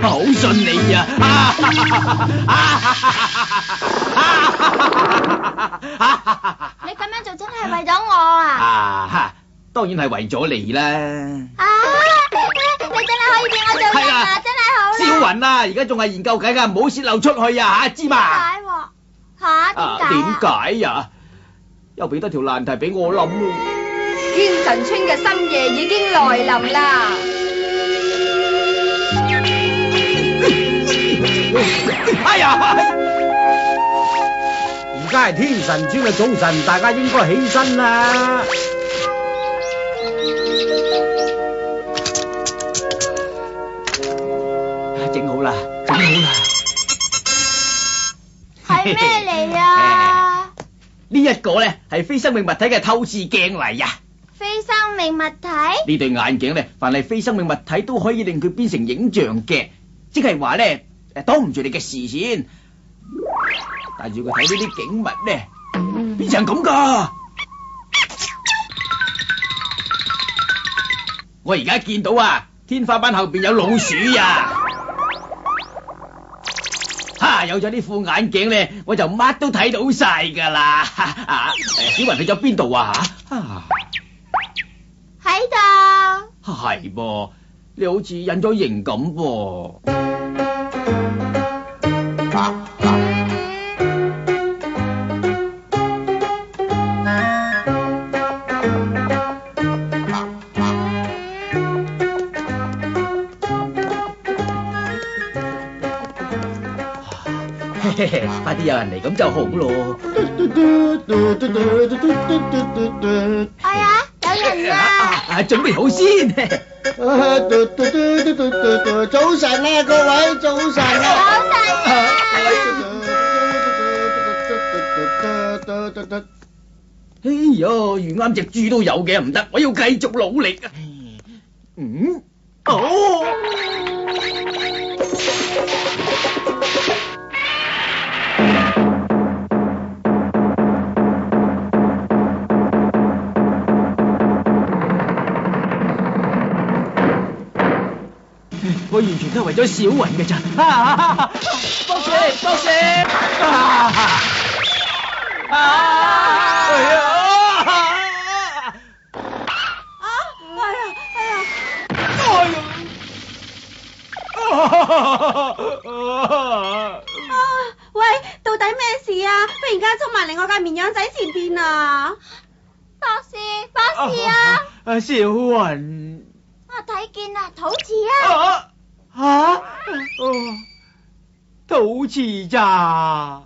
好信你啊！你咁樣做真係為咗我啊？當然係為咗你啦。你真係可以俾我做人啊！真係好啦。小雲啊，而家仲係研究緊噶，唔好泄漏出去啊！吓，知嘛？點解呀？又俾多條難題俾我諗咯。天神村嘅深夜已經來臨啦。哎呀！而家係天神村嘅早晨，大家應該起身啦。整好啦，整好啦。係咩嚟啊？呢一個咧係非生命物體嘅透視鏡嚟呀。非生命物體？呢對眼鏡咧，凡係非生命物體都可以令佢變成影像嘅，即係話咧擋唔住你嘅視線，帶住佢睇呢啲景物咧，變成咁噶。我而家見到啊，天花板後邊有老鼠呀。有咗呢副眼鏡咧，我就乜都睇到晒噶啦。小雲去咗邊度啊？喺度。係噃，你好似隱咗形咁噃。快啲有人嚟咁就好咯。哎呀，有人啦！準備好先。早晨啊，各位，早晨啊！哎呀，遇啱隻豬都有嘅，唔得，我要繼續努力啊！我完全都係為咗小雲嘅咋。博士，博士！喂，到底咩事啊？忽然間衝埋嚟我架綿羊仔前邊啊！博士啊！小雲，我睇見啦，肚臍啊！肚臍咋？